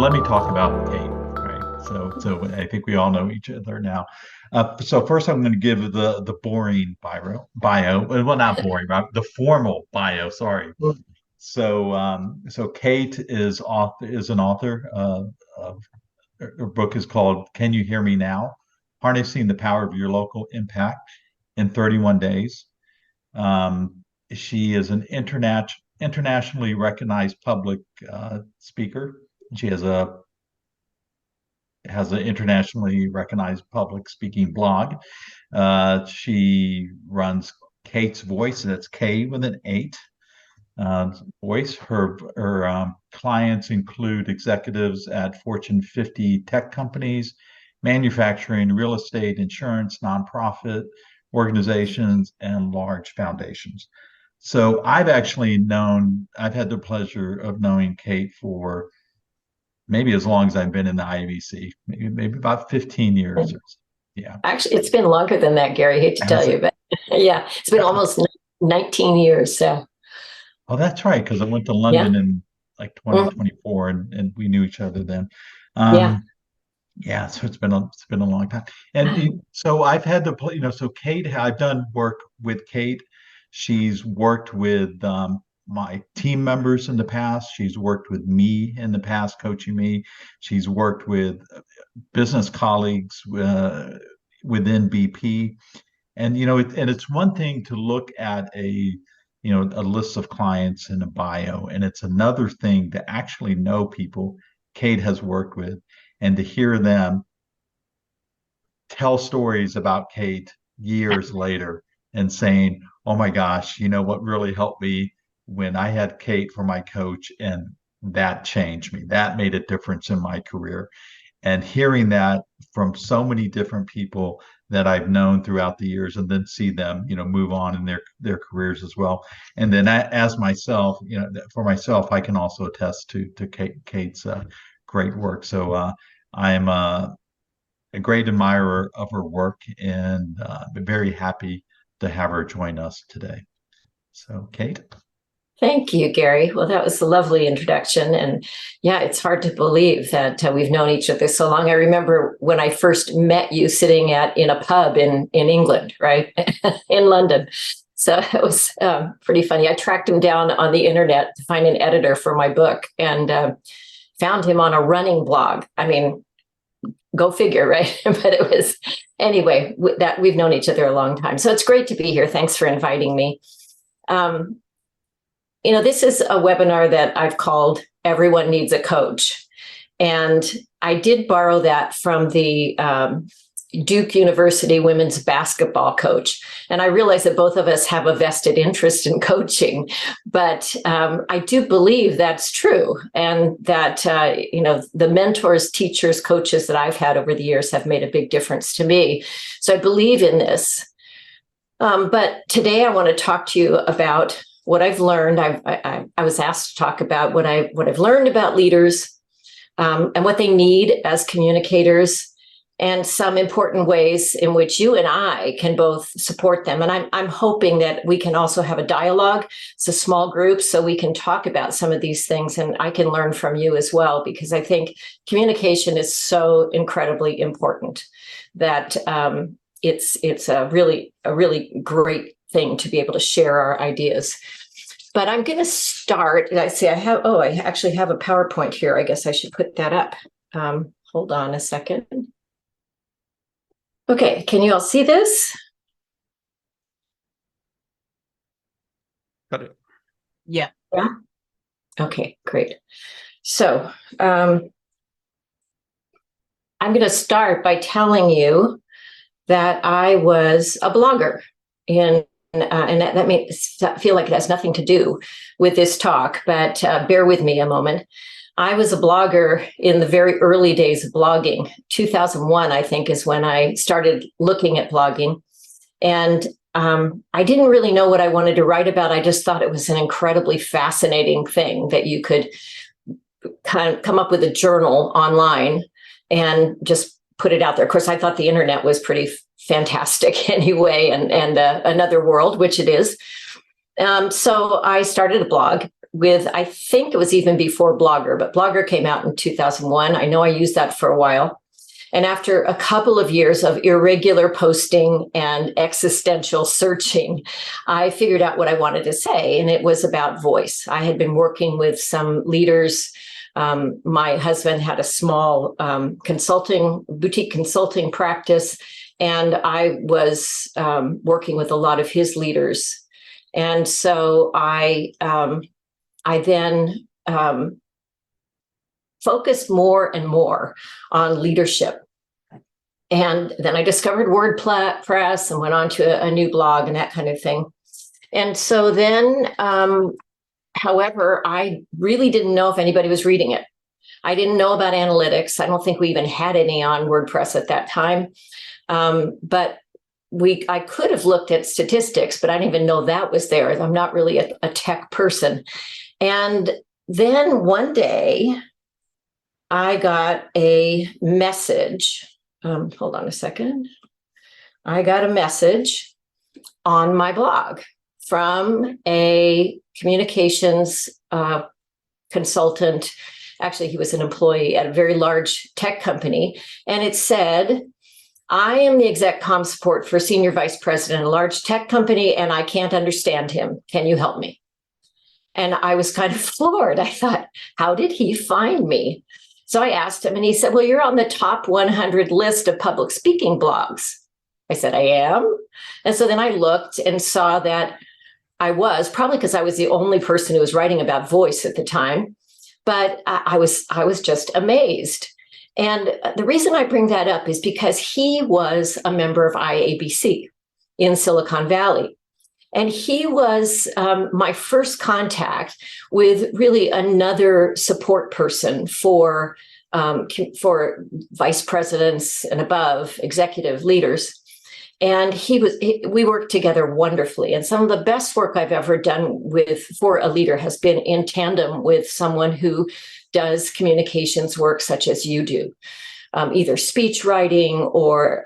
let me talk about Kate. Right. So I think we all know each other now. So first, I'm going to give the boring bio. Well, not boring, but the formal bio. Sorry. So Kate is an author of her book is called "Can You Hear Me Now? Harnessing the Power of Your Local Impact in 31 Days." She is an internationally recognized public speaker. She has an internationally recognized public speaking blog. She runs Kate's Voice, that's K with an 8. Voice. Her clients include executives at Fortune 50 tech companies, manufacturing, real estate, insurance, nonprofit organizations, and large foundations. So I've had the pleasure of knowing Kate for maybe as long as I've been in the IABC, maybe about 15 years. Yeah. Actually, it's been longer than that, Gary. I hate to tell you, but yeah, it's been almost 19 years. So. Oh, that's right, because I went to London in like 2024, and we knew each other then. Yeah, so it's been a long time. And so I've had so Kate, I've done work with Kate. She's worked with my team members in the past. She's worked with me in the past, coaching me. She's worked with business colleagues within BP. And and it's one thing to look at a list of clients in a bio, and it's another thing to actually know people Kate has worked with and to hear them tell stories about Kate years later and saying, oh my gosh, what really helped me when I had Kate for my coach, and that changed me. That made a difference in my career. And hearing that from so many different people that I've known throughout the years, and then see them, move on in their careers as well. And then as myself, for myself, I can also attest to Kate's great work. So I am a great admirer of her work, and very happy to have her join us today. So, Kate. Thank you, Gary. Well, that was a lovely introduction. And yeah, it's hard to believe that we've known each other so long. I remember when I first met you sitting in a pub in England, right? In London. So it was pretty funny. I tracked him down on the internet to find an editor for my book, and found him on a running blog. I mean, go figure, right? But it was, anyway, that we've known each other a long time. So it's great to be here. Thanks for inviting me. This is a webinar that I've called Everyone Needs a Coach. And I did borrow that from the Duke University women's basketball coach. And I realize that both of us have a vested interest in coaching, but I do believe that's true. And that, the mentors, teachers, coaches that I've had over the years have made a big difference to me. So I believe in this. But today I want to talk to you about what I've learned. I was asked to talk about what I've learned about leaders, and what they need as communicators, and some important ways in which you and I can both support them. And I'm hoping that we can also have a dialogue. It's a small group, so we can talk about some of these things, and I can learn from you as well, because I think communication is so incredibly important that it's a really great thing to be able to share our ideas. But I'm going to start. I actually have a PowerPoint here. I guess I should put that up. Hold on a second. Okay, can you all see this? Got it. Yeah. Okay, great. So I'm going to start by telling you that I was a blogger, and that may feel like it has nothing to do with this talk, but bear with me a moment. I was a blogger in the very early days of blogging. 2001, I think, is when I started looking at blogging. And I didn't really know what I wanted to write about. I just thought it was an incredibly fascinating thing that you could kind of come up with a journal online and just put it out there. Of course, I thought the internet was pretty fantastic anyway, and another world, which it is. So I started a blog with, I think it was even before Blogger, but Blogger came out in 2001. I know I used that for a while. And after a couple of years of irregular posting and existential searching, I figured out what I wanted to say, and it was about voice. I had been working with some leaders. My husband had a small boutique consulting practice, and I was working with a lot of his leaders. And so I then focused more and more on leadership. And then I discovered WordPress and went on to a new blog and that kind of thing. And so then, however, I really didn't know if anybody was reading it. I didn't know about analytics. I don't think we even had any on WordPress at that time. But I could have looked at statistics, but I didn't even know that was there. I'm not really a tech person. And then one day I got a message. Hold on a second. I got a message on my blog from a communications consultant. Actually, he was an employee at a very large tech company. And it said, I am the exec comm support for senior vice president in a large tech company, and I can't understand him. Can you help me? And I was kind of floored. I thought, how did he find me? So I asked him, and he said, well, you're on the top 100 list of public speaking blogs. I said, I am. And so then I looked and saw that I was, probably because I was the only person who was writing about voice at the time, but I was just amazed. And the reason I bring that up is because he was a member of IABC in Silicon Valley. And he was my first contact with really another support person for vice presidents and above, executive leaders. And we worked together wonderfully. And some of the best work I've ever done for a leader has been in tandem with someone who does communications work such as you do. Either speech writing or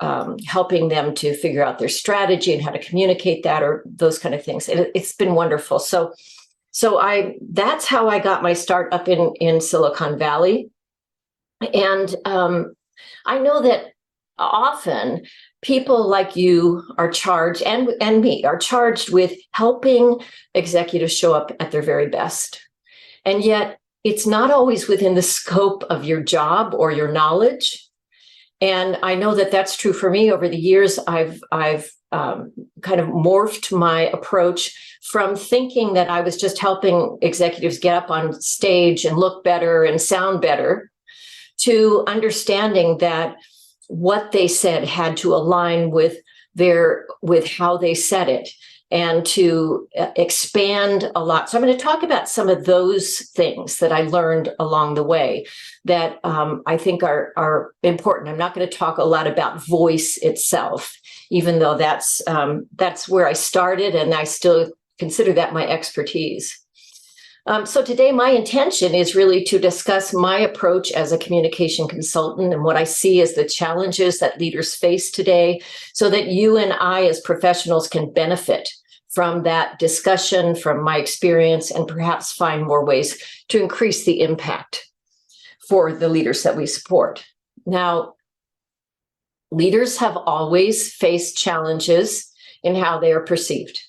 helping them to figure out their strategy and how to communicate that, or those kind of things. It's been wonderful. So that's how I got my start up in Silicon Valley. And I know that often people like you are charged, and me, are charged with helping executives show up at their very best. And yet, it's not always within the scope of your job or your knowledge. And I know that that's true for me. Over the years, I've kind of morphed my approach from thinking that I was just helping executives get up on stage and look better and sound better, to understanding that what they said had to align with how they said it, and to expand a lot. So I'm going to talk about some of those things that I learned along the way that I think are important. I'm not going to talk a lot about voice itself, even though that's where I started, and I still consider that my expertise. So today, my intention is really to discuss my approach as a communication consultant and what I see as the challenges that leaders face today, so that you and I as professionals can benefit from that discussion, from my experience, and perhaps find more ways to increase the impact for the leaders that we support. Now, leaders have always faced challenges in how they are perceived.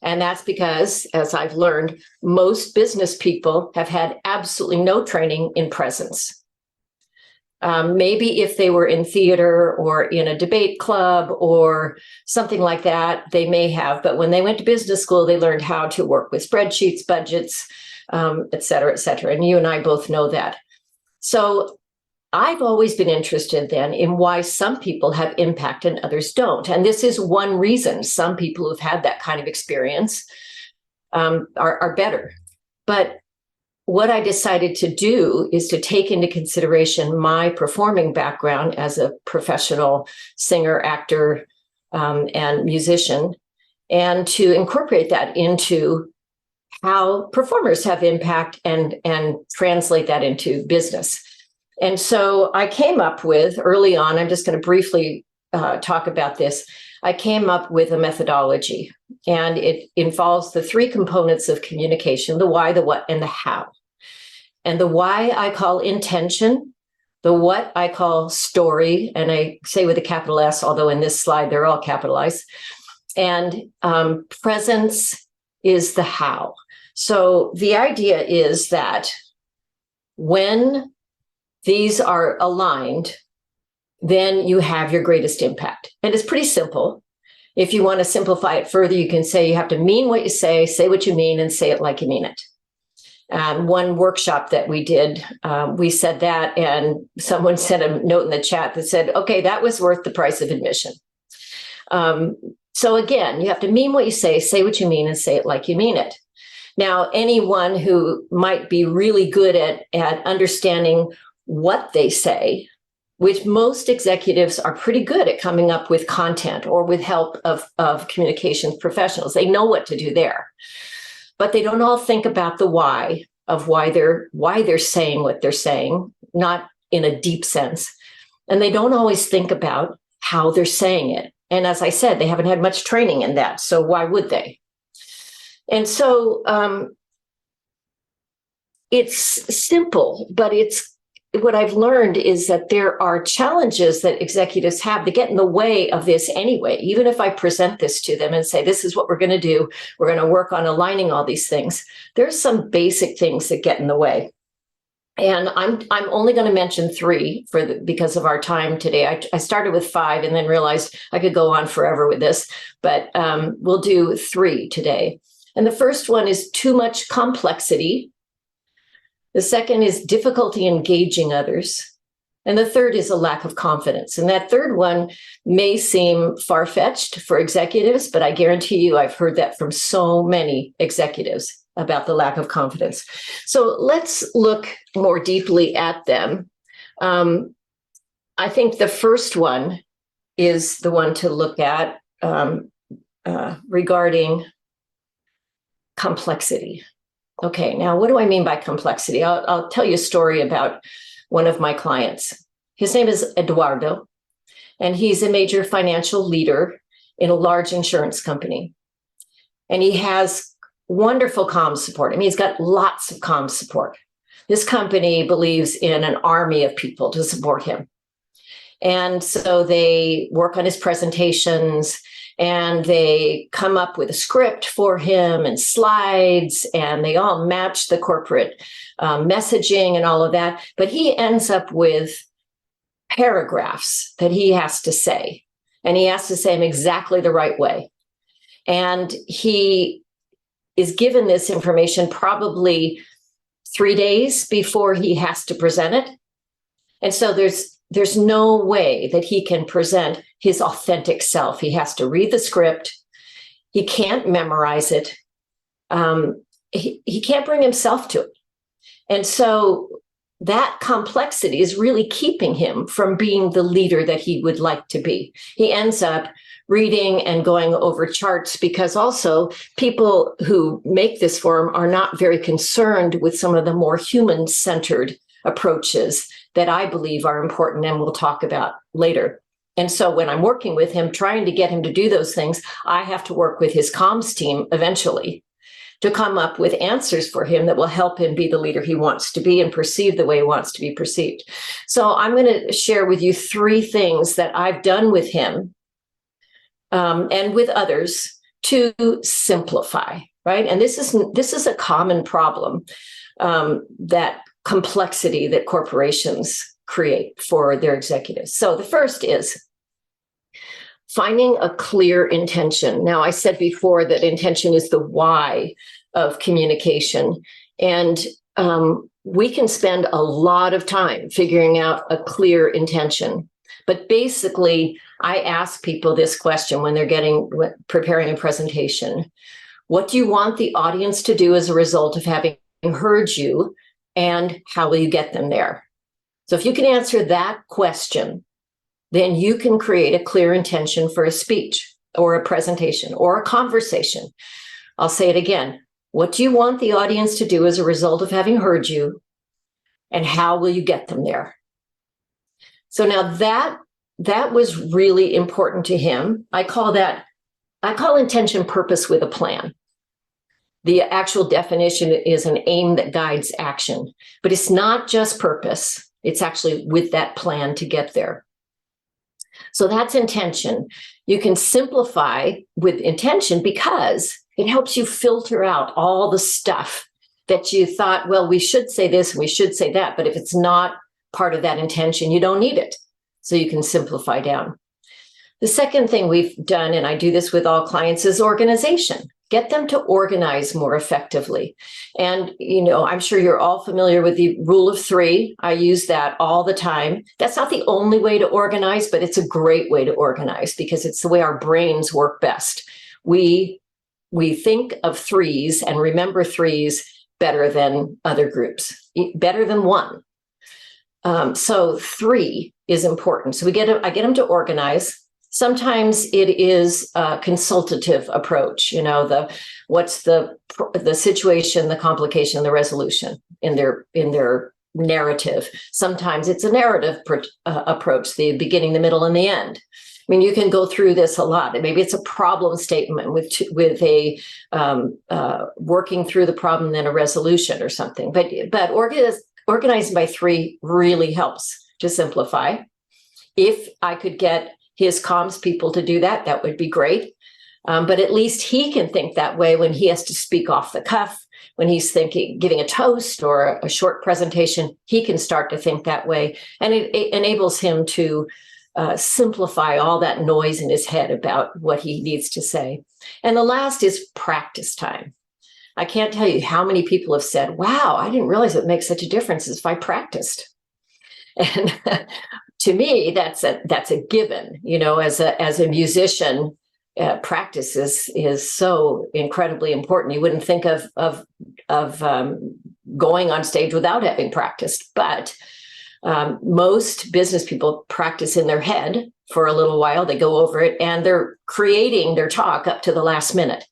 And that's because, as I've learned, most business people have had absolutely no training in presence. Maybe if they were in theater or in a debate club or something like that, they may have. But when they went to business school, they learned how to work with spreadsheets, budgets, et cetera, et cetera. And you and I both know that. So I've always been interested then in why some people have impact and others don't. And this is one reason some people who've had that kind of experience are better. But what I decided to do is to take into consideration my performing background as a professional singer, actor, and musician, and to incorporate that into how performers have impact and translate that into business. And so I came up with, early on, I'm just going to briefly talk about this. I came up with a methodology, and it involves the three components of communication: the why, the what, and the how. And the why I call intention, the what I call story, and I say with a capital S, although in this slide they're all capitalized, and presence is the how. So the idea is that when these are aligned, then you have your greatest impact. And it's pretty simple. If you want to simplify it further, you can say you have to mean what you say what you mean, and say it like you mean it. One workshop that we did, we said that, and someone sent a note in the chat that said, okay, that was worth the price of admission. So again, you have to mean what you say what you mean, and say it like you mean it. Now, anyone who might be really good at understanding what they say, which most executives are pretty good at coming up with content or with help of communications professionals. They know what to do there, but they don't all think about the why of why they're saying what they're saying, not in a deep sense. And they don't always think about how they're saying it. And as I said, they haven't had much training in that. So why would they? And so it's simple, but what I've learned is that there are challenges that executives have that get in the way of this anyway. Even if I present this to them and say, this is what we're going to do, we're going to work on aligning all these things, there's some basic things that get in the way. And I'm only going to mention three because of our time today. I started with 5 and then realized I could go on forever with this, but we'll do 3 today. And the first one is too much complexity. The second is difficulty engaging others. And the third is a lack of confidence. And that third one may seem far-fetched for executives, but I guarantee you I've heard that from so many executives about the lack of confidence. So let's look more deeply at them. I think the first one is the one to look at regarding complexity. Okay, now what do I mean by complexity? I'll tell you a story about one of my clients. His name is Eduardo, and he's a major financial leader in a large insurance company. And he has wonderful comms support. I mean, he's got lots of comms support. This company believes in an army of people to support him. And so they work on his presentations, and they come up with a script for him and slides, and they all match the corporate messaging and all of that. But he ends up with paragraphs that he has to say, and he has to say them exactly the right way. And he is given this information probably 3 days before he has to present it. And so there's no way that he can present his authentic self. He has to read the script. He can't memorize it. He can't bring himself to it. And so that complexity is really keeping him from being the leader that he would like to be. He ends up reading and going over charts because also people who make this for him are not very concerned with some of the more human-centered approaches that I believe are important and we'll talk about later. And so when I'm working with him, trying to get him to do those things, I have to work with his comms team eventually to come up with answers for him that will help him be the leader he wants to be and perceive the way he wants to be perceived. So I'm going to share with you 3 things that I've done with him and with others to simplify, right? And this is a common problem, that complexity that corporations create for their executives. So the first is finding a clear intention. Now, I said before that intention is the why of communication. And we can spend a lot of time figuring out a clear intention. But basically, I ask people this question when they're preparing a presentation. What do you want the audience to do as a result of having heard you? And how will you get them there? So if you can answer that question, then you can create a clear intention for a speech or a presentation or a conversation. I'll say it again. What do you want the audience to do as a result of having heard you? And how will you get them there? So now that that was really important to him. I call intention purpose with a plan. The actual definition is an aim that guides action, but it's not just purpose. It's actually with that plan to get there. So that's intention. You can simplify with intention because it helps you filter out all the stuff that you thought, well, we should say this, we should say that, but if it's not part of that intention, you don't need it. So you can simplify down. The second thing we've done, and I do this with all clients, is organization. Get them to organize more effectively. And, I'm sure you're all familiar with the rule of 3. I use that all the time. That's not the only way to organize, but it's a great way to organize because it's the way our brains work best. We think of 3s and remember 3s better than other groups, better than 1. So 3 is important. So I get them to organize. Sometimes it is a consultative approach, what's the situation, the complication, the resolution in their narrative. Sometimes it's a narrative approach, the beginning, the middle, and the end. I mean, you can go through this a lot. Maybe it's a problem statement with a working through the problem, then a resolution or something. But organizing by 3 really helps to simplify. If I could get his comms people to do that, that would be great. But at least he can think that way when he has to speak off the cuff, when he's giving a toast or a short presentation, he can start to think that way. And it enables him to simplify all that noise in his head about what he needs to say. And the last is practice time. I can't tell you how many people have said, wow, I didn't realize it makes such a difference if I practiced. And to me, that's a given. As a musician, practice is so incredibly important. You wouldn't think of going on stage without having practiced, but most business people practice in their head for a little while. They go over it and they're creating their talk up to the last minute.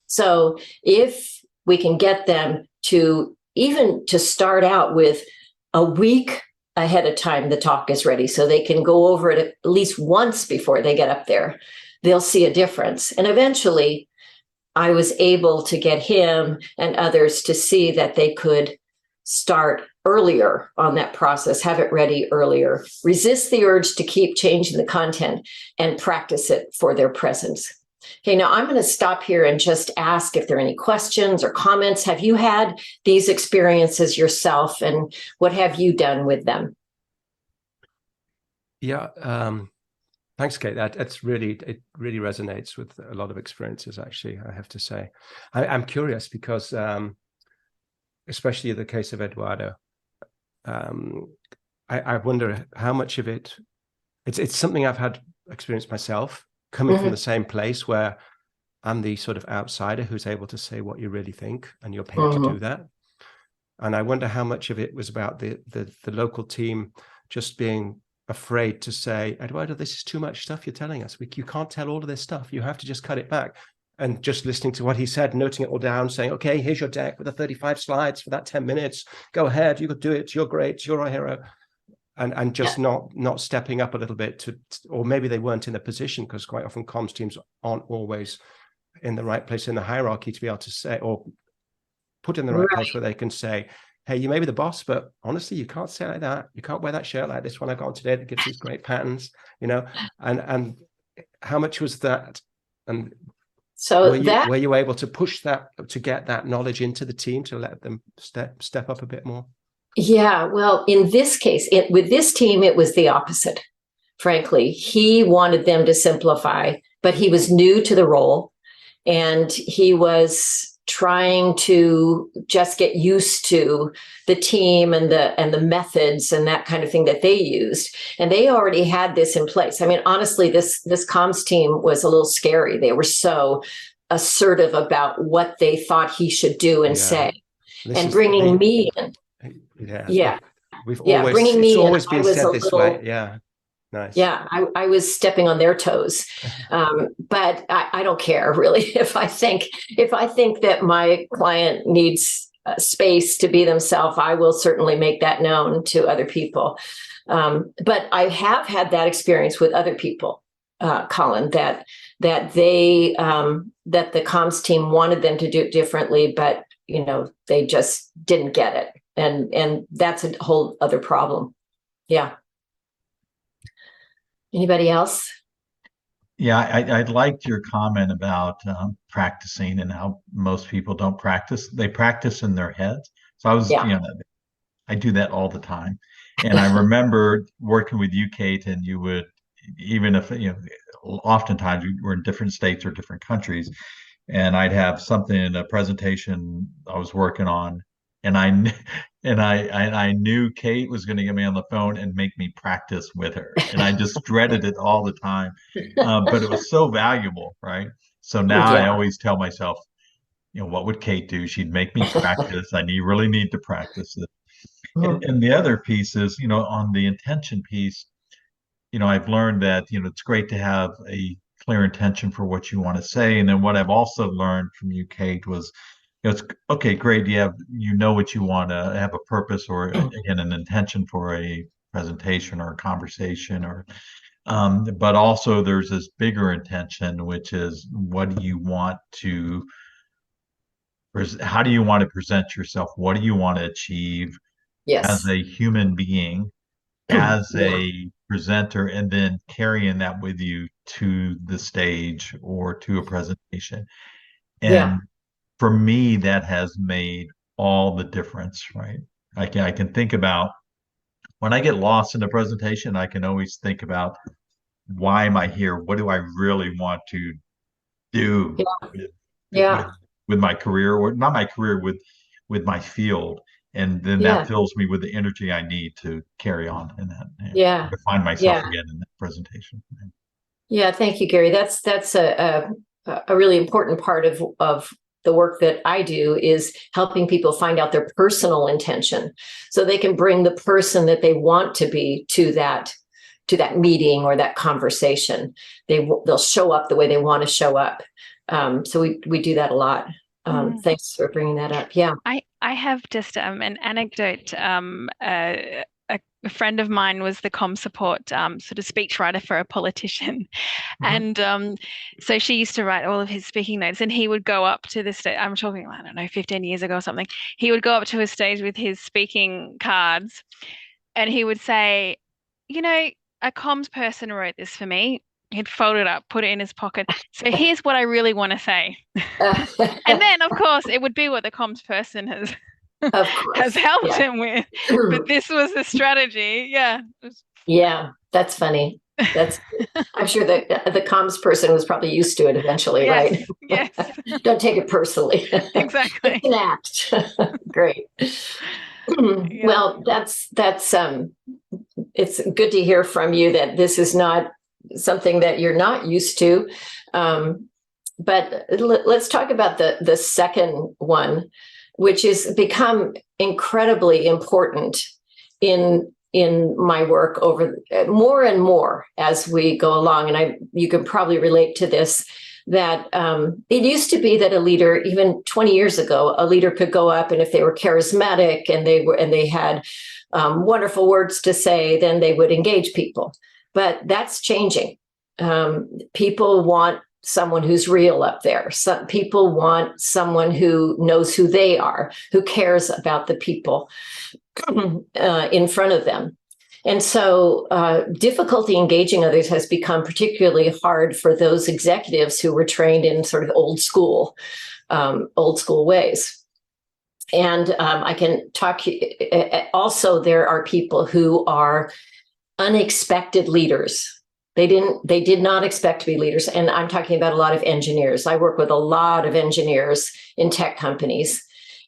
So if we can get them to start out with a week ahead of time, the talk is ready, so they can go over it at least once before they get up there, they'll see a difference. And eventually I was able to get him and others to see that they could start earlier on that process, have it ready earlier, resist the urge to keep changing the content, and practice it for their presence. Okay, now I'm going to stop here and just ask if there are any questions or comments. Have you had these experiences yourself, and what have you done with them? Yeah, thanks, Kate. It really resonates with a lot of experiences, actually, I have to say. I'm curious because, especially in the case of Eduardo, I wonder how much of it's something I've had experience myself, coming from the same place where I'm the sort of outsider who's able to say what you really think, and you're paid to do that. And I wonder how much of it was about the local team just being afraid to say, Eduardo, this is too much stuff you're telling us. You can't tell all of this stuff. You have to just cut it back. And just listening to what he said, noting it all down, saying, okay, here's your deck with the 35 slides for that 10 minutes. Go ahead, you could do it. You're great. You're our hero. And just not stepping up a little bit or maybe they weren't in a position, because quite often comms teams aren't always in the right place in the hierarchy to be able to say, or put in the right place where they can say, hey, you may be the boss, but honestly, you can't say it like that. You can't wear that shirt like this one I got on today that gives these great patterns, and how much was that? And so were you able to push that, to get that knowledge into the team, to let them step up a bit more? Yeah, well, in this case, with this team, it was the opposite. Frankly, he wanted them to simplify, but he was new to the role, and he was trying to just get used to the team and the methods and that kind of thing that they used. And they already had this in place. I mean, honestly, this comms team was a little scary. They were so assertive about what they thought he should do and say. And bringing me in. It's always been said this way. Yeah. Nice. Yeah, I was stepping on their toes, but I don't care really. If I think that my client needs space to be themselves, I will certainly make that known to other people. But I have had that experience with other people, Colin, that they that the comms team wanted them to do it differently, but they just didn't get it, and that's a whole other problem. Yeah. Anybody else? Yeah, I liked your comment about practicing and how most people don't practice. They practice in their heads. So I do that all the time. And I remember working with you, Kate, and you would, even if, oftentimes we were in different states or different countries, and I'd have something in a presentation I was working on, and I knew Kate was going to get me on the phone and make me practice with her, and I just dreaded it all the time, but it was so valuable, right? So now I Yeah. always tell myself, what would Kate do? She'd make me practice. Really need to practice it. And the other piece is, on the intention piece, I've learned that, it's great to have a clear intention for what you want to say. And then what I've also learned from you, Kate, was, it's okay, great. You know what you want to have, a purpose or again, an intention for a presentation or a conversation, but also there's this bigger intention, which is what do you want to, how do you want to present yourself? What do you want to achieve as Yes. a human being, as a presenter, and then carrying that with you to the stage or to a presentation. And for me, that has made all the difference, right? I can think about when I get lost in a presentation, I can always think about, why am I here? What do I really want to do with, with my career, or not my career, with my field? And then that fills me with the energy I need to carry on in that, to find myself again in that presentation. Yeah, thank you, Gary. That's a really important part of the work that I do, is helping people find out their personal intention, so they can bring the person that they want to be to that meeting or that conversation. They'll show up the way they want to show up. So we do that a lot. Thanks for bringing that up. Yeah. I have just an anecdote. A friend of mine was the comm support sort of speechwriter for a politician. And so she used to write all of his speaking notes, and he would go up to the stage. I'm talking, I don't know, 15 years ago or something. He would go up to a stage with his speaking cards, and he would say, a comms person wrote this for me. He'd fold it up, put it in his pocket. So here's what I really want to say. And then, of course, it would be what the comms person has helped him with. But this was the strategy. Yeah. Yeah, that's funny. I'm sure that the comms person was probably used to it eventually, right? Yes. Don't take it personally. Exactly. It's an act. Great. Well, that's it's good to hear from you that this is not something that you're not used to. But let's talk about the second one, which has become incredibly important in my work over more and more as we go along. And you can probably relate to this, that it used to be that a leader, even 20 years ago, a leader could go up, and if they were charismatic and they had wonderful words to say, then they would engage people. But that's changing. People want someone who's real up there. Some people want someone who knows who they are, who cares about the people in front of them. And so difficulty engaging others has become particularly hard for those executives who were trained in sort of old school ways. And I can talk, also there are people who are unexpected leaders. They did not expect to be leaders. And I'm talking about a lot of engineers. I work with a lot of engineers in tech companies,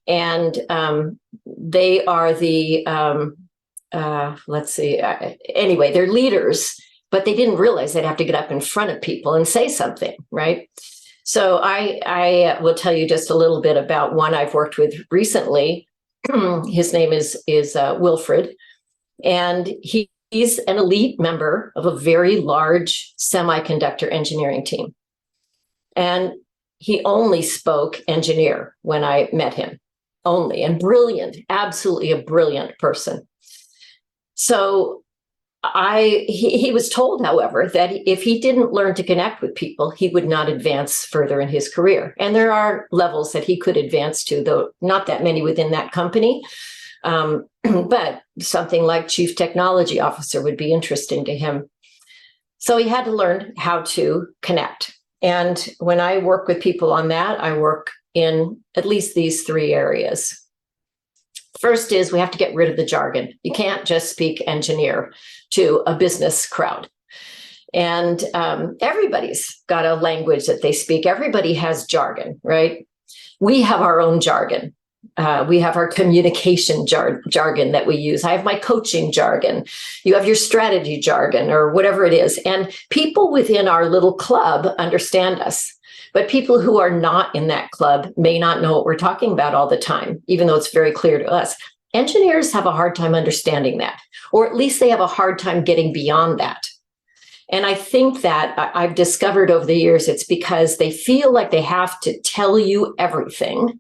and they are anyway, they're leaders, but they didn't realize they'd have to get up in front of people and say something, right? So I will tell you just a little bit about one I've worked with recently. His name is Wilfred, and he's an elite member of a very large semiconductor engineering team. And he only spoke engineer when I met him, only, and brilliant, absolutely a brilliant person. So he was told, however, that if he didn't learn to connect with people, he would not advance further in his career. And there are levels that he could advance to, though not that many within that company. But something like chief technology officer would be interesting to him. So he had to learn how to connect. And when I work with people on that, I work in at least these three areas. First is we have to get rid of the jargon. You can't just speak engineer to a business crowd. And everybody's got a language that they speak. Everybody has jargon, right? We have our own jargon. We have our communication jargon that we use. I have my coaching jargon. You have your strategy jargon or whatever it is. And people within our little club understand us. But people who are not in that club may not know what we're talking about all the time, even though it's very clear to us. Engineers have a hard time understanding that, or at least they have a hard time getting beyond that. And I think that I've discovered over the years, it's because they feel like they have to tell you everything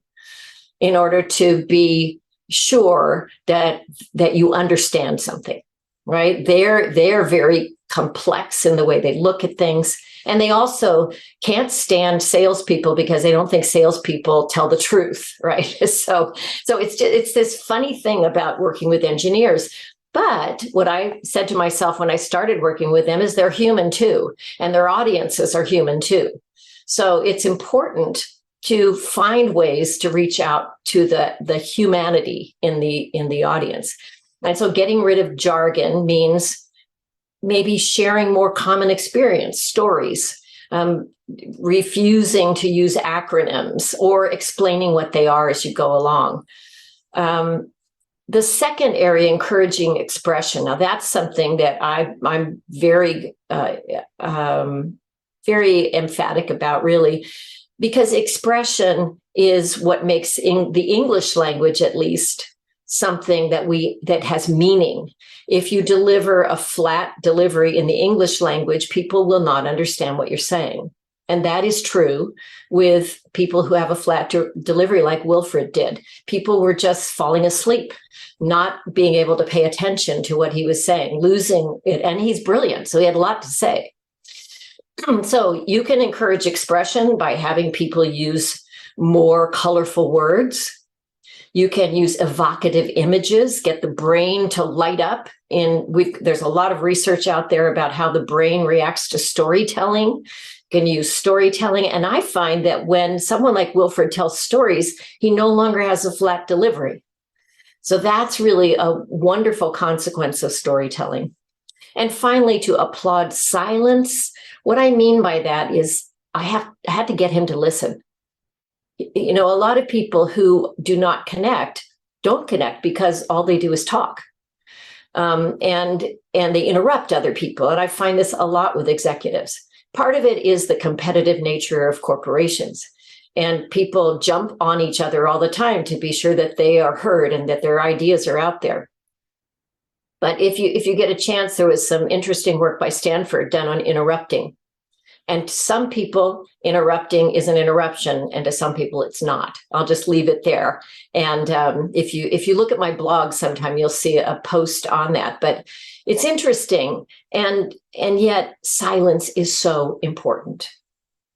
in order to be sure that you understand something, right? They're very complex in the way they look at things. And they also can't stand salespeople because they don't think salespeople tell the truth, right? So it's this funny thing about working with engineers. But what I said to myself when I started working with them is they're human too, and their audiences are human too. So it's important to find ways to reach out to the humanity in the audience. And so getting rid of jargon means maybe sharing more common experience, stories, refusing to use acronyms or explaining what they are as you go along. The second area, encouraging expression. Now that's something that I'm very, very emphatic about, really, because expression is what makes the English language, at least, something that has meaning. If you deliver a flat delivery in the English language, people will not understand what you're saying. And that is true with people who have a flat delivery like Wilfred did. People were just falling asleep, not being able to pay attention to what he was saying, losing it. And he's brilliant, so he had a lot to say. So you can encourage expression by having people use more colorful words. You can use evocative images, get the brain to light up. There's a lot of research out there about how the brain reacts to storytelling. You can use storytelling. And I find that when someone like Wilfred tells stories, he no longer has a flat delivery. So that's really a wonderful consequence of storytelling. And finally, to applaud silence. What I mean by that is I had to get him to listen. You know, a lot of people who do not connect don't connect because all they do is talk. And they interrupt other people. And I find this a lot with executives. Part of it is the competitive nature of corporations. And people jump on each other all the time to be sure that they are heard and that their ideas are out there. But if you get a chance, there was some interesting work by Stanford done on interrupting. And to some people, interrupting is an interruption, and to some people, it's not. I'll just leave it there. And if you look at my blog sometime, you'll see a post on that. But it's interesting, and yet silence is so important.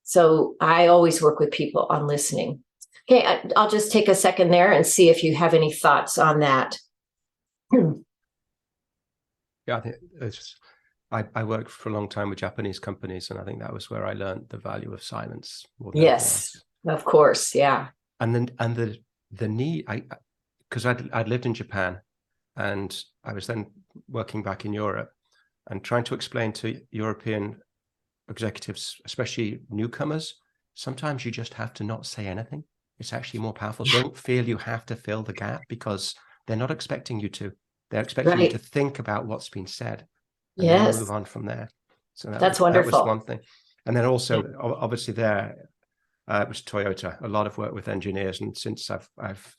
So I always work with people on listening. Okay, I'll just take a second there and see if you have any thoughts on that. Yeah, I think I worked for a long time with Japanese companies, and I think that was where I learned the value of silence. Yes, of course, yeah. And then the need, because I'd lived in Japan, and I was then working back in Europe, and trying to explain to European executives, especially newcomers, sometimes you just have to not say anything. It's actually more powerful. Yeah. Don't feel you have to fill the gap, because they're not expecting you to. They're expecting you to think about what's been said. And then move on from there. So that's wonderful. That was one thing. And then also, obviously, it was Toyota. A lot of work with engineers, and since I've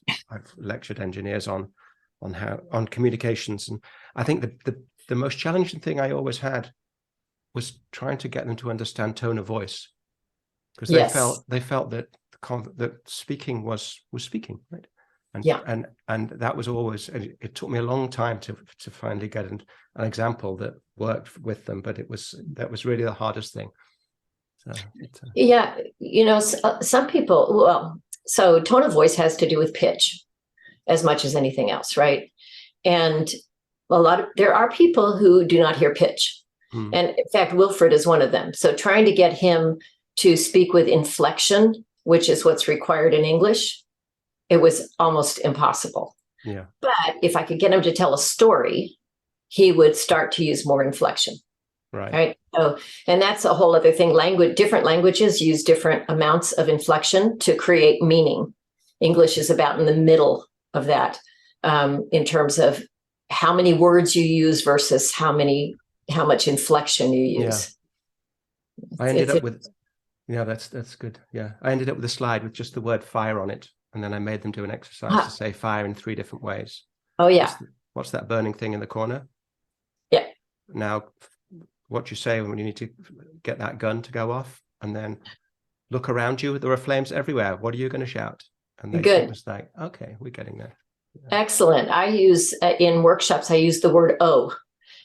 lectured engineers on communications, and I think the most challenging thing I always had was trying to get them to understand tone of voice, because they felt that that speaking was speaking, right? And that was always, it took me a long time to finally get an example that worked with them, but that was really the hardest thing. So yeah, some people, well, so tone of voice has to do with pitch as much as anything else, right? And there are people who do not hear pitch. And in fact, Wilfred is one of them. So trying to get him to speak with inflection, which is what's required in English, it was almost impossible. Yeah. But if I could get him to tell a story, he would start to use more inflection. Right. So, and that's a whole other thing. Different languages use different amounts of inflection to create meaning. English is about in the middle of that, in terms of how many words you use versus how much inflection you use. Yeah. I ended up with, that's good. Yeah. I ended up with a slide with just the word fire on it. And then I made them do an exercise to say fire in 3 different ways. Oh, yeah. What's that burning thing in the corner? Yeah. Now, what you say when you need to get that gun to go off, and then look around you. There are flames everywhere. What are you going to shout? And it was like, okay, we're getting there. Yeah. Excellent. I use in workshops, I use the word "oh,"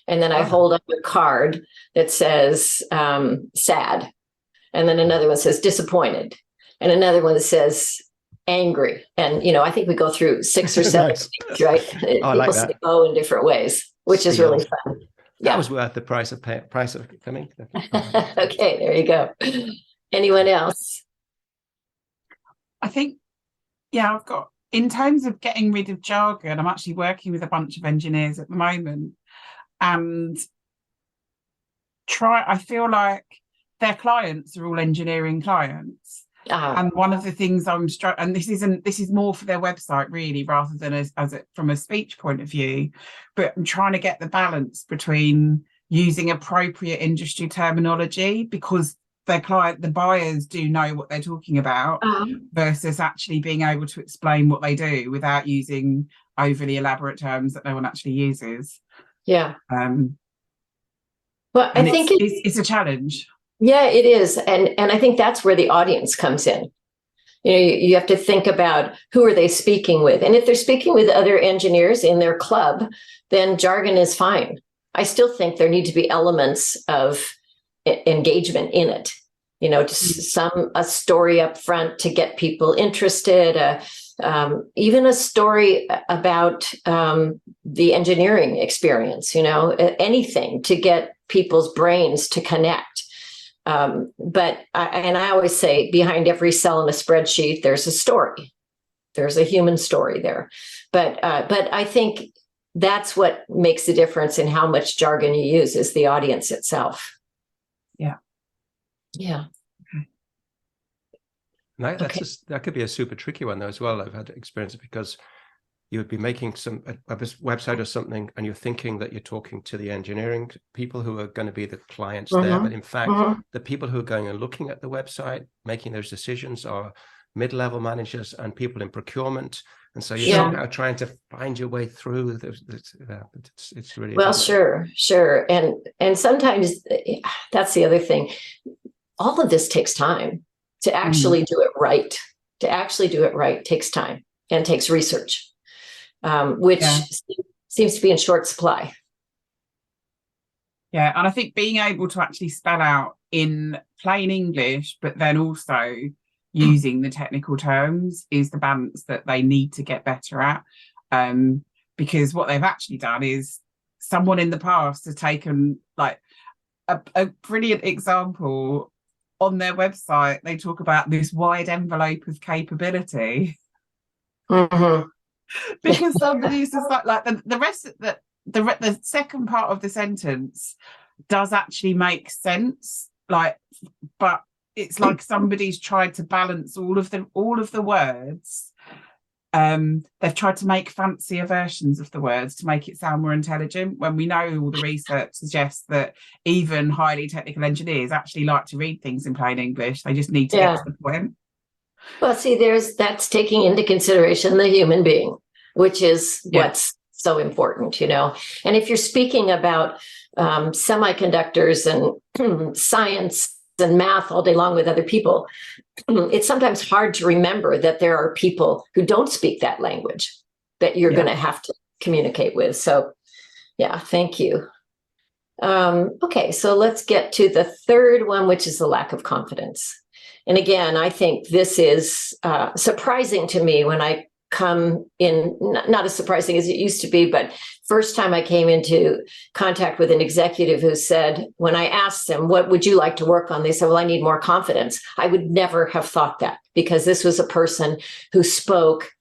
and then I hold up a card that says sad, and then another one says disappointed, and another one that says angry. And I think we go through 6 or 7 Nice. things, right? I like that. Say "oh" in different ways, which is really fun. That was worth the price of coming. Okay, there you go. Anyone else? I think, I've got, in terms of getting rid of jargon, I'm actually working with a bunch of engineers at the moment, and I feel like their clients are all engineering clients. And one of the things I'm and this is more for their website really, rather than as from a speech point of view, but I'm trying to get the balance between using appropriate industry terminology, because the buyers do know what they're talking about, versus actually being able to explain what they do without using overly elaborate terms that no one actually uses. Yeah. But I think it's a challenge. Yeah, it is. And I think that's where the audience comes in. You have to think about who are they speaking with. And if they're speaking with other engineers in their club, then jargon is fine. I still think there need to be elements of engagement in it. Just a story up front to get people interested, even a story about the engineering experience, anything to get people's brains to connect. But I always say, behind every cell in a spreadsheet, there's a story. There's a human story there. But I think that's what makes the difference in how much jargon you use, is the audience itself. Yeah. Yeah. No, that could be a super tricky one though as well. I've had experience because you would be making a website or something, and you're thinking that you're talking to the engineering people who are going to be the clients there, but in fact, the people who are going and looking at the website, making those decisions, are mid-level managers and people in procurement, and so you're now trying to find your way through. It's really well, sure, and sometimes that's the other thing. All of this takes time to actually do it right. To actually do it right takes time and takes research. Which seems to be in short supply. Yeah, and I think being able to actually spell out in plain English, but then also using the technical terms, is the balance that they need to get better at. Because what they've actually done is, someone in the past has taken like a brilliant example on their website. They talk about this wide envelope of capability. Because somebody's just like the rest of the second part of the sentence does actually make sense, but it's like somebody's tried to balance all of the words. They've tried to make fancier versions of the words to make it sound more intelligent, when we know all the research suggests that even highly technical engineers actually like to read things in plain English. They just need to get to the point. Well, see, that's taking into consideration the human being, which is what's so important, And if you're speaking about semiconductors and science and math all day long with other people, it's sometimes hard to remember that there are people who don't speak that language that you're going to have to communicate with. So yeah, thank you. Okay, so let's get to the third one, which is the lack of confidence. And again, I think this is surprising to me when I come in, not as surprising as it used to be, but first time I came into contact with an executive who said, when I asked them, what would you like to work on? They said, well, I need more confidence. I would never have thought that, because this was a person who spoke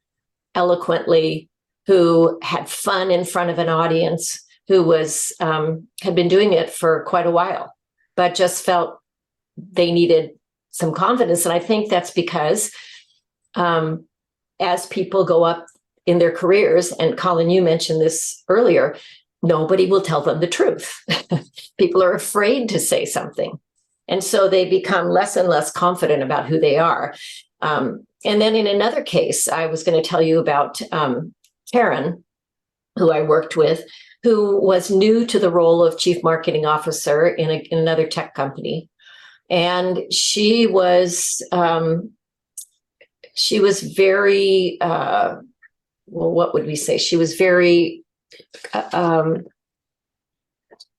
eloquently, who had fun in front of an audience, who was had been doing it for quite a while, but just felt they needed some confidence. And I think that's because as people go up in their careers, and Colin, you mentioned this earlier, nobody will tell them the truth. People are afraid to say something. And so they become less and less confident about who they are. And then in another case, I was going to tell you about Karen, who I worked with, who was new to the role of chief marketing officer in another tech company. And she was very, well, what would we say? She was very,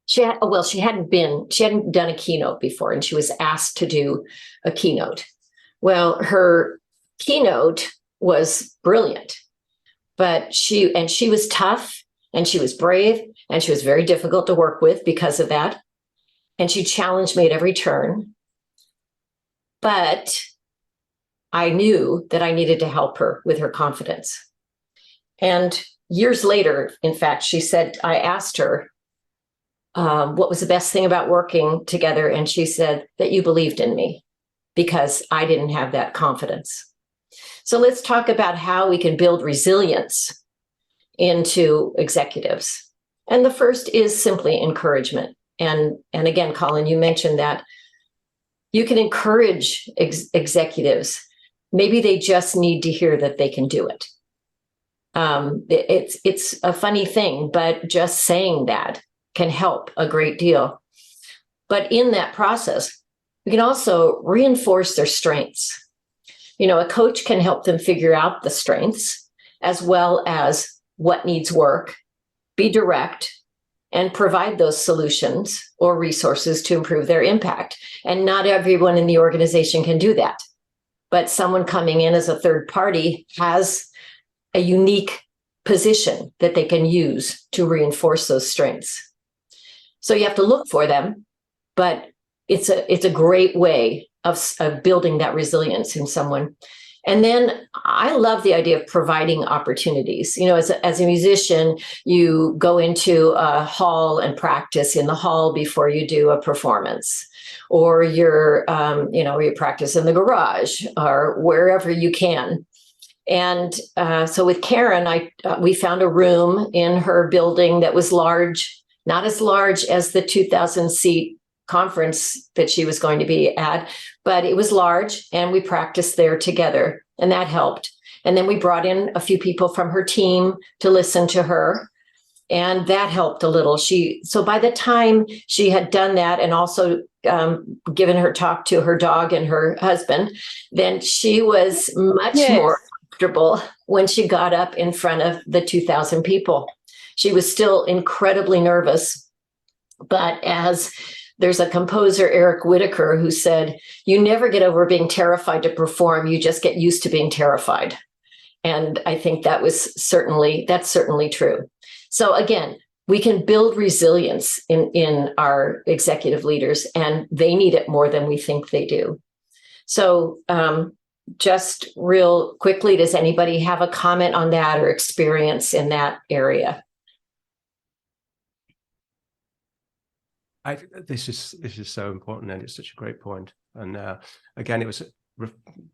she hadn't done a keynote before, and she was asked to do a keynote. Well, her keynote was brilliant, but she was tough, and she was brave, and she was very difficult to work with because of that. And she challenged me at every turn. But I knew that I needed to help her with her confidence. And years later, in fact, she said, I asked her, what was the best thing about working together? And she said, that you believed in me, because I didn't have that confidence. So let's talk about how we can build resilience into executives. And the first is simply encouragement. And again, Colin, you mentioned that you can encourage executives. Maybe they just need to hear that they can do it. It's a funny thing, but just saying that can help a great deal. But in that process, we can also reinforce their strengths. You know, a coach can help them figure out the strengths as well as what needs work, be direct, and provide those solutions or resources to improve their impact. And not everyone in the organization can do that. But someone coming in as a third party has a unique position that they can use to reinforce those strengths. So you have to look for them, but it's a great way of building that resilience in someone. And then I love the idea of providing opportunities. You know, as a musician, you go into a hall and practice in the hall before you do a performance, or you practice in the garage or wherever you can. And so with Karen, we found a room in her building that was large, not as large as the 2,000 seat conference that she was going to be at, but it was large, and we practiced there together, and that helped. And then we brought in a few people from her team to listen to her, and that helped a little. So by the time she had done that and also given her talk to her dog and her husband, then she was much more comfortable when she got up in front of the 2,000 people. She was still incredibly nervous, but as there's a composer, Eric Whitaker, who said, you never get over being terrified to perform, you just get used to being terrified. And I think that's certainly true. So again, we can build resilience in our executive leaders, and they need it more than we think they do. So just real quickly, does anybody have a comment on that or experience in that area? This is so important, and it's such a great point. And again, it was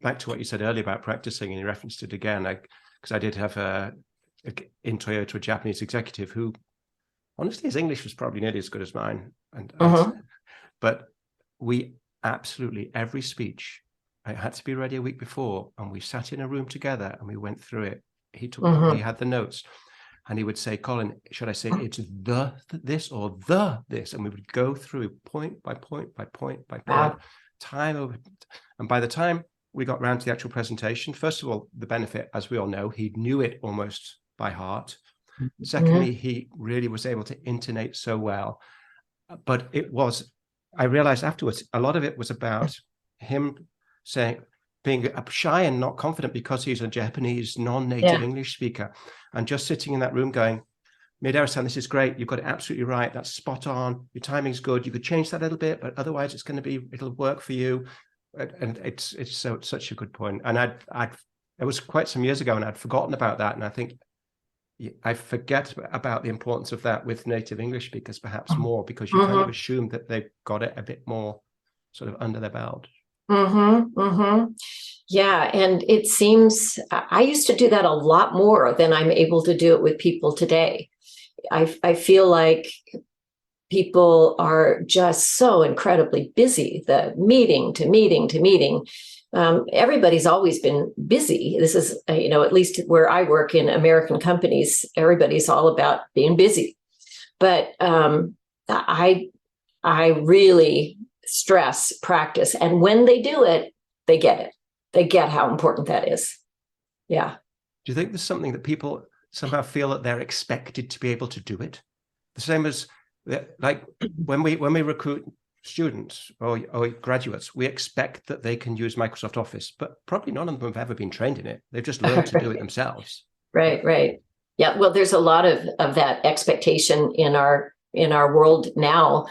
back to what you said earlier about practicing, and you referenced it again, because I did have in Toyota a Japanese executive who, honestly, his English was probably nearly as good as mine. But we absolutely, every speech, I had to be ready a week before, and we sat in a room together and we went through it. He took, he had the notes. and he would say, Colin, should I say it's the this or the this? And we would go through point by point by point by point, time over. And by the time we got round to the actual presentation, first of all, the benefit, as we all know, he knew it almost by heart. Secondly, he really was able to intonate so well. But I realized afterwards, a lot of it was about him being shy and not confident because he's a Japanese non-native English speaker, and just sitting in that room going, Miedera-san, this is great. You've got it absolutely right. That's spot on. Your timing's good. You could change that a little bit, but otherwise it'll work for you. And it's such a good point. And it was quite some years ago, and I'd forgotten about that. And I think I forget about the importance of that with native English speakers, perhaps more, because you kind of assume that they've got it a bit more sort of under their belt. Yeah, and it seems I used to do that a lot more than I'm able to do it with people today. I feel like people are just so incredibly busy, the meeting to meeting to meeting. Everybody's always been busy. This is, at least where I work in American companies, everybody's all about being busy. But I really stress practice. And when they do it, they get it. They get how important that is. Yeah. Do you think there's something that people somehow feel that they're expected to be able to do it? The same as like when we recruit students or graduates, we expect that they can use Microsoft Office, but probably none of them have ever been trained in it. They've just learned to do it themselves. Right. Yeah. Well, there's a lot of that expectation in our world now.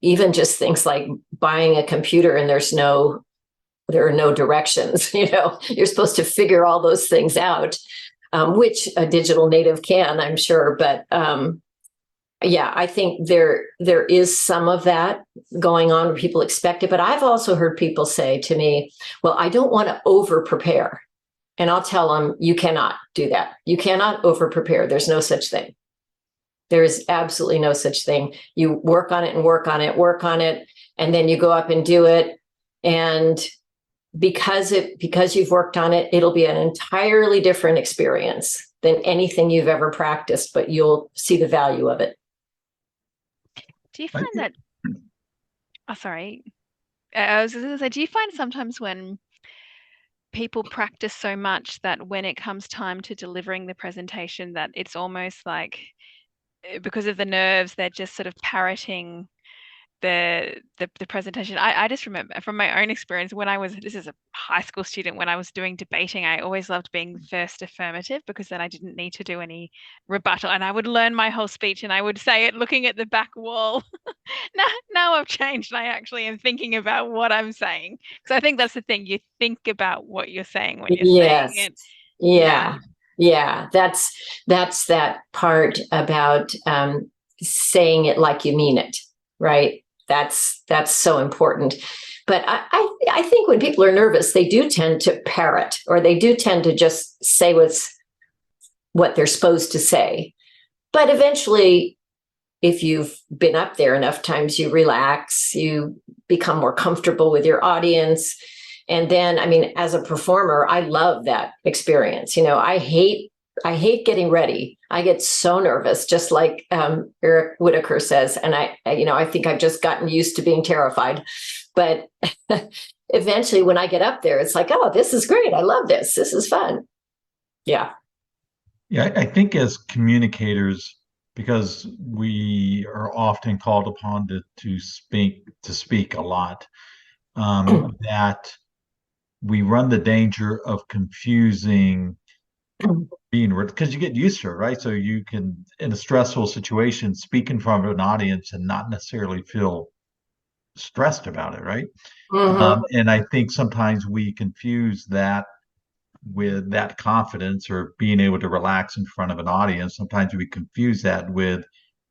Even just things like buying a computer and there are no directions. You're supposed to figure all those things out, which a digital native can, I'm sure. But yeah, I think there is some of that going on where people expect it. But I've also heard people say to me, well, I don't want to over prepare. And I'll tell them, you cannot do that. You cannot over prepare. There's no such thing. There is absolutely no such thing. You work on it and work on it, and then you go up and do it. And because you've worked on it, it'll be an entirely different experience than anything you've ever practiced, but you'll see the value of it. Do you find that? Oh, sorry. I was going to say, do you find sometimes when people practice so much that when it comes time to delivering the presentation, that it's almost like, because of the nerves, they're just sort of parroting the presentation? I just remember from my own experience this is a high school student, when I was doing debating, I always loved being first affirmative, because then I didn't need to do any rebuttal, and I would learn my whole speech and I would say it looking at the back wall. now I've changed. I actually am thinking about what I'm saying, because I think that's the thing, you think about what you're saying when you're saying it. Yeah, that's that part about saying it like you mean it, right? That's so important. But I think when people are nervous, they do tend to parrot, or they do tend to just say what they're supposed to say. But eventually, if you've been up there enough times, you relax, you become more comfortable with your audience. And then, as a performer, I love that experience. I hate getting ready. I get so nervous, just like Eric Whitaker says. And I think I've just gotten used to being terrified. But eventually, when I get up there, it's like, oh, this is great. I love this. This is fun. Yeah. Yeah, I think as communicators, because we are often called upon to speak a lot, that we run the danger of confusing because you get used to it, right? So you can, in a stressful situation, speak in front of an audience and not necessarily feel stressed about it, right? And I think sometimes we confuse that with that confidence or being able to relax in front of an audience. Sometimes we confuse that with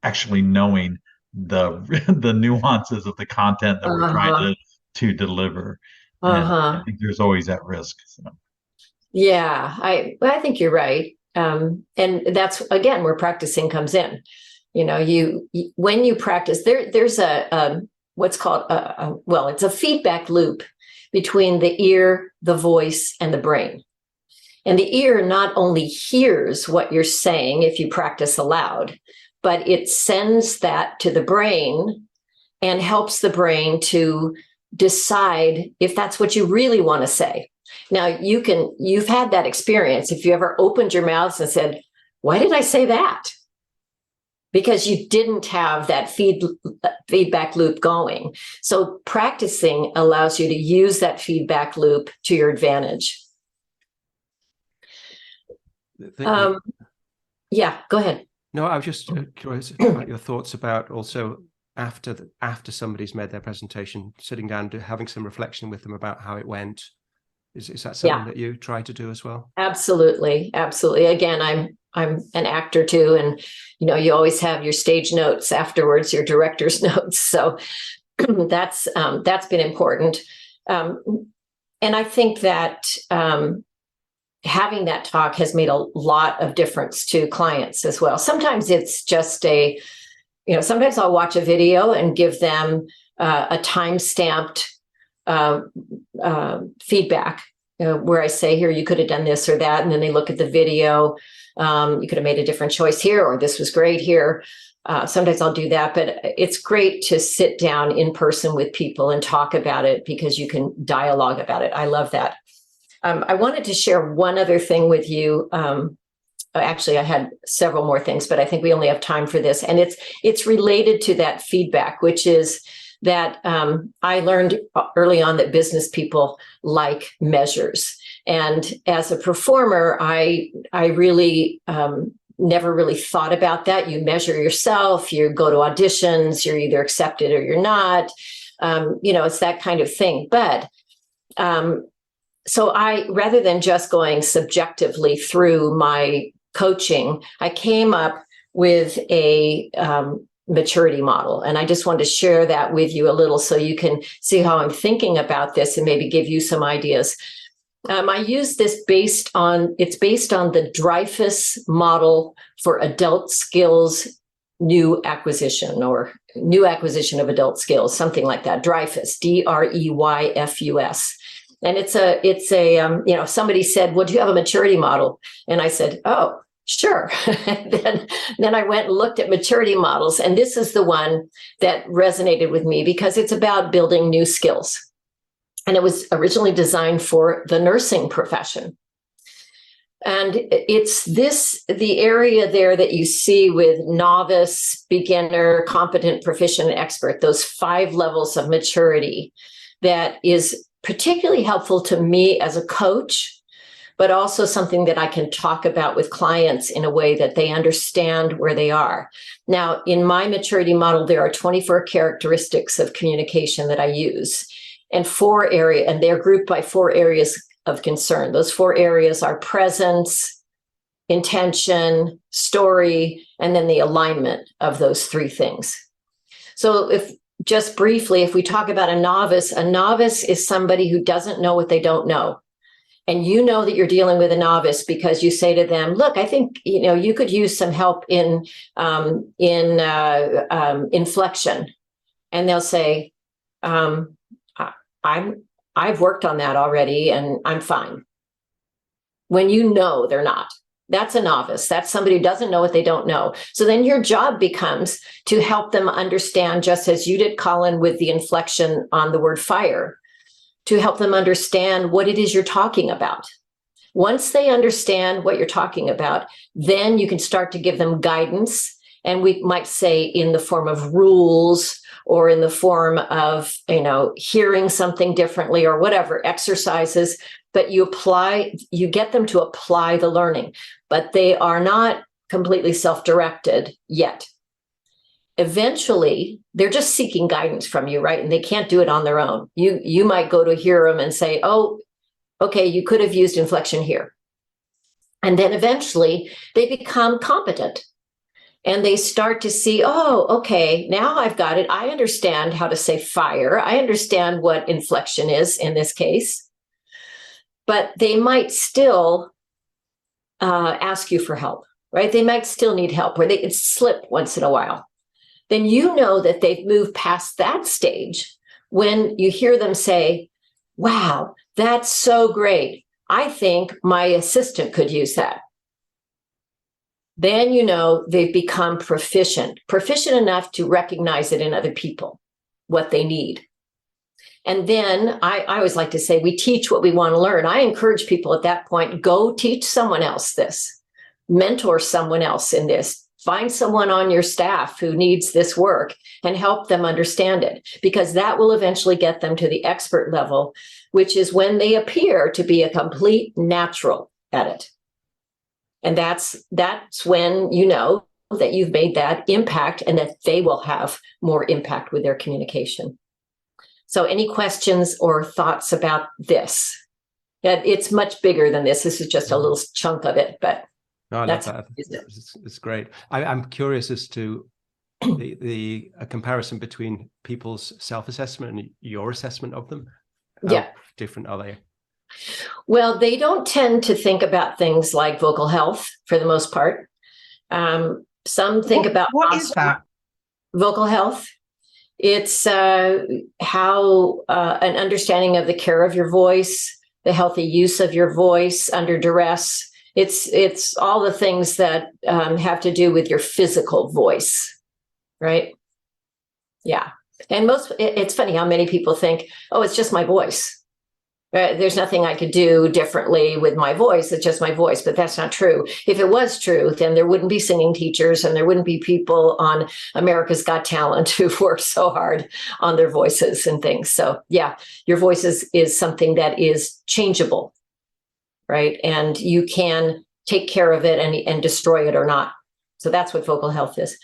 actually knowing the nuances of the content that we're trying to deliver. And I think there's always that risk. So. Yeah, I think you're right. And that's, again, where practicing comes in. When you practice, there's a what's called it's a feedback loop between the ear, the voice, and the brain. And the ear not only hears what you're saying if you practice aloud, but it sends that to the brain and helps the brain to decide if that's what you really want to say. Now, you've had that experience. If you ever opened your mouth and said, why did I say that? Because you didn't have that feedback loop going. So practicing allows you to use that feedback loop to your advantage. Yeah, go ahead. No, I was just curious about your thoughts about also after somebody's made their presentation, sitting down, having some reflection with them about how it went. Is that something that you try to do as well? Absolutely, absolutely. Again, I'm an actor too, and you always have your stage notes afterwards, your director's notes. So that's been important, and I think that having that talk has made a lot of difference to clients as well. Sometimes it's just sometimes I'll watch a video and give them a time-stamped feedback where I say, here, you could have done this or that. And then they look at the video. You could have made a different choice here, or this was great here. Sometimes I'll do that, but it's great to sit down in person with people and talk about it because you can dialogue about it. I love that. I wanted to share one other thing with you. Actually, I had several more things, but I think we only have time for this. And it's related to that feedback, which is that I learned early on that business people like measures. And as a performer, I really never really thought about that. You measure yourself, you go to auditions, you're either accepted or you're not. It's that kind of thing. But so rather than just going subjectively through my coaching, I came up with a maturity model. And I just wanted to share that with you a little so you can see how I'm thinking about this and maybe give you some ideas. I use this based on the Dreyfus model for adult skills new acquisition or new acquisition of adult skills, something like that. Dreyfus, Dreyfus. And it's a somebody said, well, do you have a maturity model? And I said, oh, sure. then I went and looked at maturity models. And this is the one that resonated with me because it's about building new skills. And it was originally designed for the nursing profession. And it's the area there that you see with novice, beginner, competent, proficient, and expert, those 5 levels of maturity that is particularly helpful to me as a coach, but also something that I can talk about with clients in a way that they understand where they are. Now, in my maturity model, there are 24 characteristics of communication that I use, and and they're grouped by 4 areas of concern. Those 4 areas are presence, intention, story, and then the alignment of those 3 things. So just briefly, if we talk about a novice is somebody who doesn't know what they don't know. And you know that you're dealing with a novice because you say to them, look, I think, you could use some help in inflection. And they'll say, I've worked on that already and I'm fine. When they're not. That's a novice. That's somebody who doesn't know what they don't know. So then your job becomes to help them understand, just as you did, Colin, with the inflection on the word fire, to help them understand what it is you're talking about. Once they understand what you're talking about, then you can start to give them guidance. And we might say in the form of rules or in the form of, hearing something differently or whatever, exercises. But you get them to apply the learning, but they are not completely self-directed yet. Eventually, they're just seeking guidance from you, right? And they can't do it on their own. You might go to hear them and say, oh, okay, you could have used inflection here. And then eventually they become competent and they start to see, oh, okay, now I've got it. I understand how to say fire. I understand what inflection is in this case. But they might still ask you for help, right? They might still need help, or they could slip once in a while. Then you know that they've moved past that stage when you hear them say, wow, that's so great. I think my assistant could use that. Then, they've become proficient enough to recognize it in other people, what they need. And then I always like to say, we teach what we want to learn. I encourage people at that point, go teach someone else this, mentor someone else in this, find someone on your staff who needs this work and help them understand it, because that will eventually get them to the expert level, which is when they appear to be a complete natural at it. And that's when you know that you've made that impact and that they will have more impact with their communication. So any questions or thoughts about this? Yeah, it's much bigger than this. This is just a little chunk of it, but no, I love that. It's great. I'm curious as to the comparison between people's self-assessment and your assessment of them. How different are they? Well, they don't tend to think about things like vocal health for the most part. Some think about what is that? Vocal health. It's how an understanding of the care of your voice, the healthy use of your voice under duress. It's all the things that have to do with your physical voice, right? Yeah. And it's funny how many people think, oh, it's just my voice. There's nothing I could do differently with my voice. It's just my voice, but that's not true. If it was true, then there wouldn't be singing teachers and there wouldn't be people on America's Got Talent who work so hard on their voices and things. So yeah, your voice is something that is changeable, right? And you can take care of it and destroy it or not. So that's what vocal health is.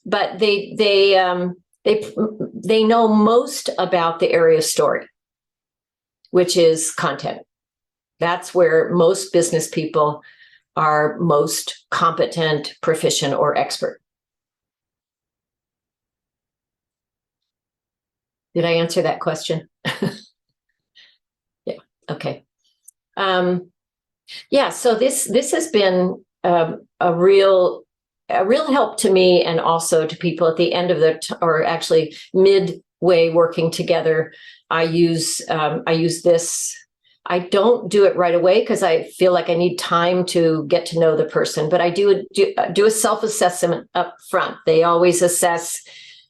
But they know most about the area of story, which is content. That's where most business people are most competent, proficient, or expert. Did I answer that question? Yeah, okay. Yeah, so this has been a real help to me and also to people at the end of or actually midway working together. I use this. I don't do it right away because I feel like I need time to get to know the person, but I do a self-assessment up front. They always assess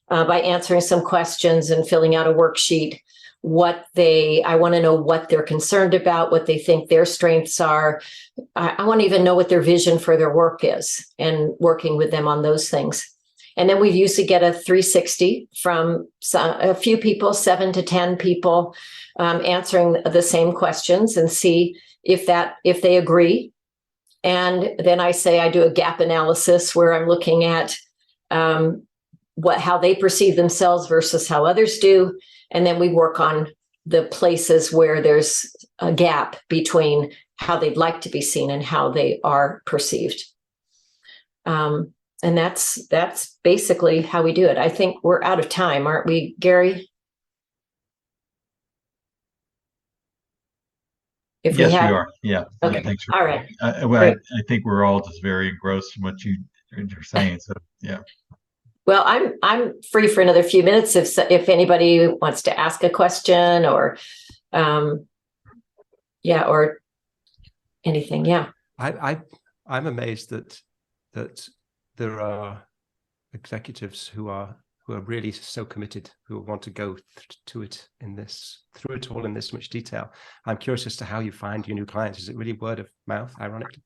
by answering some questions and filling out a worksheet I want to know what they're concerned about, what they think their strengths are. I want to even know what their vision for their work is and working with them on those things. And then we usually get a 360 from a few people, 7 to 10 people, answering the same questions and see if they agree. And then I do a gap analysis where I'm looking at how they perceive themselves versus how others do. And then we work on the places where there's a gap between how they'd like to be seen and how they are perceived. And that's basically how we do it. I think we're out of time, aren't we, Gary? Yes, we are. Yeah. Okay. Thanks for, all right. I think we're all just very engrossed in what you're saying. So yeah. Well, I'm free for another few minutes if anybody wants to ask a question or, or anything. Yeah. I'm amazed that there are executives who are really so committed, who want to go through it all in this much detail. I'm curious as to how you find your new clients. Is it really word of mouth, ironically?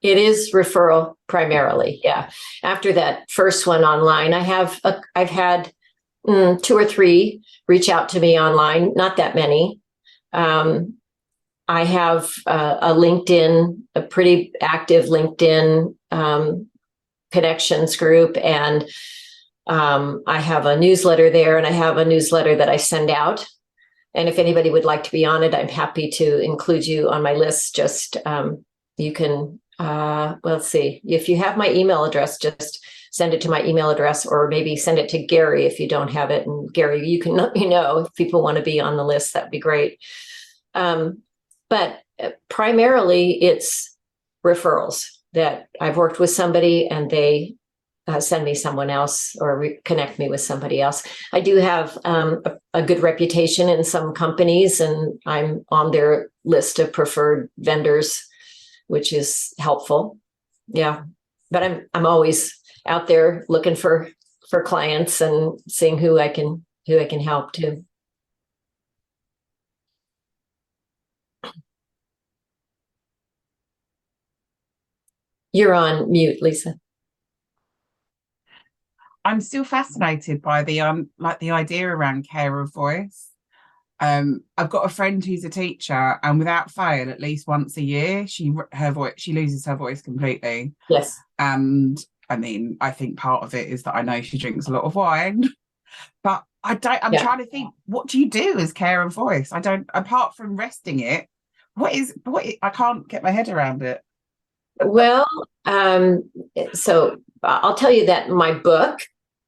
It is referral primarily. Yeah. After that first one online, I've had 2 or 3 reach out to me online. Not that many. I have a pretty active LinkedIn connections group, and I have a newsletter there, and I have a newsletter that I send out. And if anybody would like to be on it, I'm happy to include you on my list. Just you can. Let's see. If you have my email address, just send it to my email address, or maybe send it to Gary if you don't have it. And Gary, you can let me know if people want to be on the list. That'd be great. But primarily it's referrals that I've worked with somebody and they send me someone else or connect me with somebody else. I do have a good reputation in some companies, and I'm on their list of preferred vendors, which is helpful. Yeah, but I'm always out there looking for clients and seeing who I can help too. You're on mute, Lisa. I'm still fascinated by the like the idea around care of voice. I've got a friend who's a teacher, and without fail, at least once a year, she loses her voice completely. Yes. And I mean, I think part of it is that I know she drinks a lot of wine, but I'm trying to think, what do you do as care of voice? I don't, apart from resting it, I can't get my head around it. Well, so I'll tell you that my book,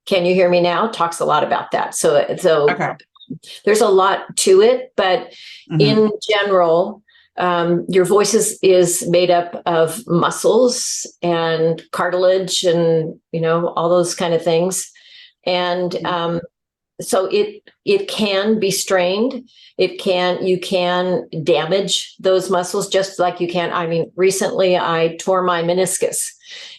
Can You Hear Me Now, talks a lot about that. So Okay. There's a lot to it, but in general, your voice is made up of muscles and cartilage and, all those kind of things. And so it can be strained. You can damage those muscles just like you can. I mean, recently I tore my meniscus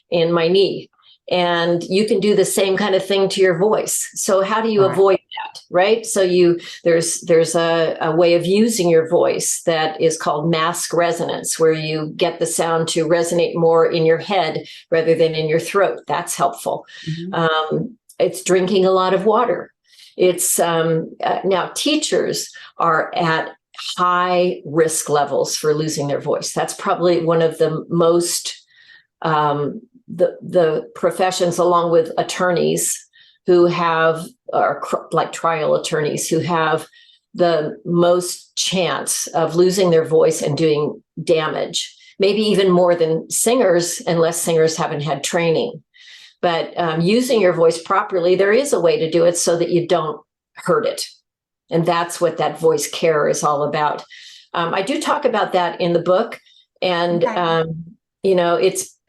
in my knee, and you can do the same kind of thing to your voice. So how do you avoid that, right? So there's a way of using your voice that is called mask resonance, where you get the sound to resonate more in your head rather than in your throat. That's helpful. It's drinking a lot of water. It's now teachers are at high risk levels for losing their voice. That's probably one of the most the professions, along with attorneys who are like trial attorneys, who have the most chance of losing their voice and doing damage, maybe even more than singers, unless singers haven't had training. But using your voice properly, there is a way to do it so that you don't hurt it. And that's what that voice care is all about. I do talk about that in the book. And,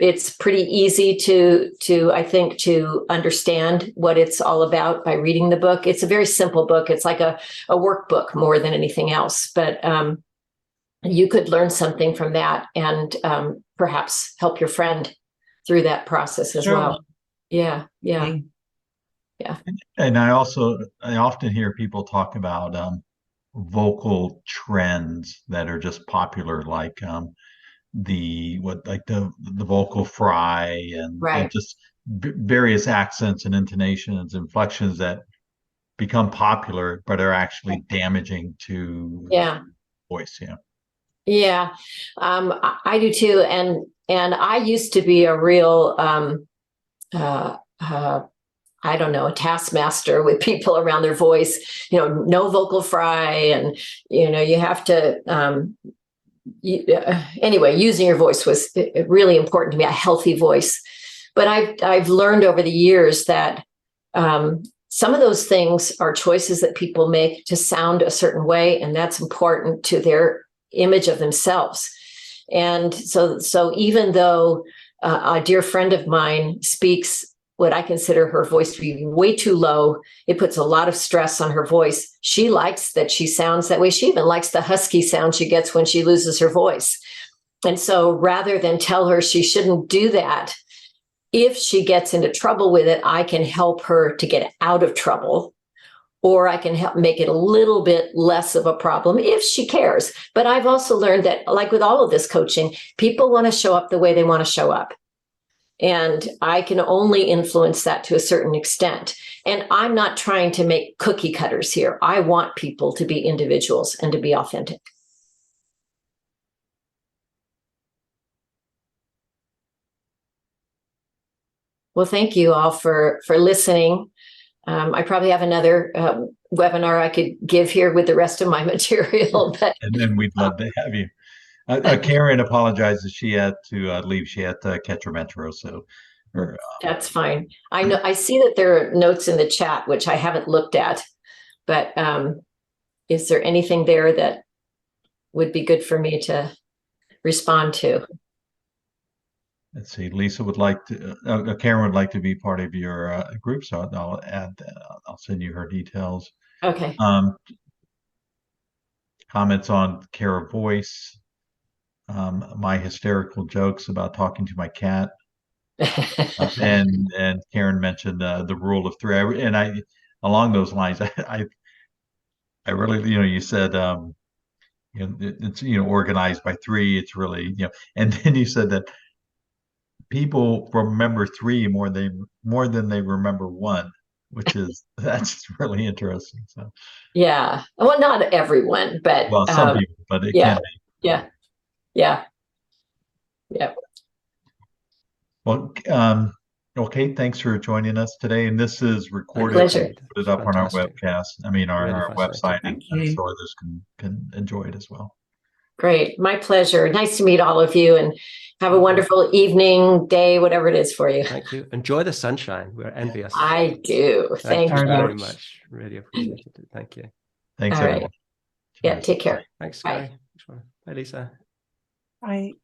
it's pretty easy to I think, to understand what it's all about by reading the book. It's a very simple book. It's like a workbook more than anything else. But you could learn something from that and perhaps help your friend through that process as well. Yeah. And I often hear people talk about vocal trends that are just popular, like the vocal fry and just various accents and intonations, inflections that become popular but are actually damaging to voice. I do too. And I used to be a real I don't know, a taskmaster with people around their voice, no vocal fry. And, you have to, anyway, using your voice was really important to me, a healthy voice. But I've learned over the years that some of those things are choices that people make to sound a certain way, and that's important to their image of themselves. And so even though a dear friend of mine speaks what I consider her voice to be way too low, it puts a lot of stress on her voice. She likes that she sounds that way. She even likes the husky sound she gets when she loses her voice. And so rather than tell her she shouldn't do that, if she gets into trouble with it, I can help her to get out of trouble, or I can help make it a little bit less of a problem if she cares. But I've also learned that, like with all of this coaching, people want to show up the way they want to show up. And I can only influence that to a certain extent. And I'm not trying to make cookie cutters here. I want people to be individuals and to be authentic. Well, thank you all for listening. I probably have another webinar I could give here with the rest of my material. But and then we'd love to have you. Karen apologizes. She had to leave. She had to catch her metro. So that's fine. I know. I see that there are notes in the chat, which I haven't looked at. But is there anything there that would be good for me to respond to? let's see, Lisa would like to, Karen would like to be part of your group, so I'll add, I'll send you her details. Okay. Comments on Kara Voice, my hysterical jokes about talking to my cat. And Karen mentioned the rule of three. And I, along those lines, I really, you said, it's, organized by three. It's really, and then you said that people remember three more than they remember one, which is that's really interesting. So yeah, well, not everyone, but well, some people, but it yeah, can be. yeah. Well, okay, thanks for joining us today. And this is recorded. pleasure. Put it up on our Fantastic. webcast. I mean, Really our website, Thank and you. so others can enjoy it as well. Great, my pleasure. Nice to meet all of you, and have a wonderful evening, day, whatever it is for you. Thank you. Enjoy the sunshine. We're envious. I do. Thank you very much. Really appreciate it. Thank you. Thanks, all everyone. right. Yeah, take care. Thanks, Bye. Sky. Bye, Lisa. Bye.